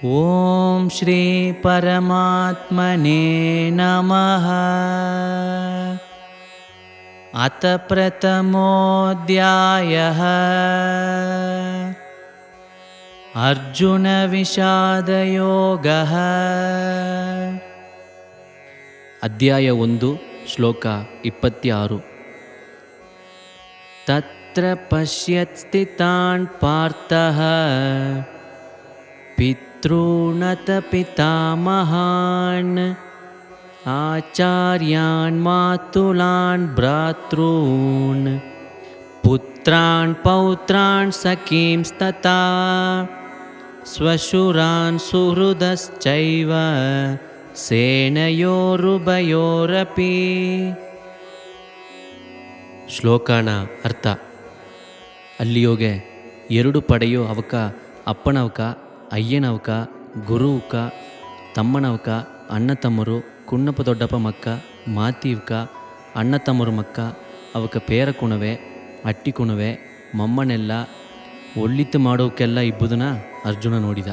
ಓಂ ಶ್ರೀ ಪರಮಾತ್ಮನೇ ನಮಃ. ಅತ ಪ್ರಥಮೋಧ್ಯಾಯಃ ಅರ್ಜುನ ವಿಷಾದಯೋಗಃ. ಅಧ್ಯಾಯ 1 ಶ್ಲೋಕ 26. ತತ್ರ ಪಶ್ಯತ್ ಸ್ಥಿತಾನ್ ಪಾರ್ಥಃ ಪಿತॄನತ ಪಿತಾಮಹಾನ್ ಆಚಾರ್ಯಾನ್ ಮಾತುಲಾನ್ ಭ್ರಾತॄನ್ ಪುತ್ರಾನ್ ಪೌತ್ರಾನ್ ಸಖೀಂಸ್ತಥಾ ಸ್ವಶುರಾನ್ ಸುಹೃದಶ್ಚೈವ ಸೇನಯೋರುಭಯೋರಪಿ. ಶ್ಲೋಕನ ಅರ್ಥ: ಅಲ್ಲಿಯೋಗೆ ಎರಡು ಪಡೆಯೋ ಅವಕ ಅಪ್ಪನವಕ, ಅಯ್ಯನವಕ, ಗುರುವಕ, ತಮ್ಮನವಕ, ಅಣ್ಣ ತಮ್ಮರು, ಕುಣ್ಣಪ್ಪ ದೊಡ್ಡಪ್ಪ ಮಕ್ಕ, ಮಾತೀವ್ಕ, ಅಣ್ಣ ತಮ್ಮರು ಮಕ್ಕ, ಅವಕ ಪೇರ ಕುಣವೆ, ಅಟ್ಟಿ ಕುಣವೆ, ಮೊಮ್ಮನೆಲ್ಲ ಒಳ್ಳಿತು ಮಾಡೋಕೆಲ್ಲ ಇಬ್ಬುದನ್ನ ಅರ್ಜುನ ನೋಡಿದ.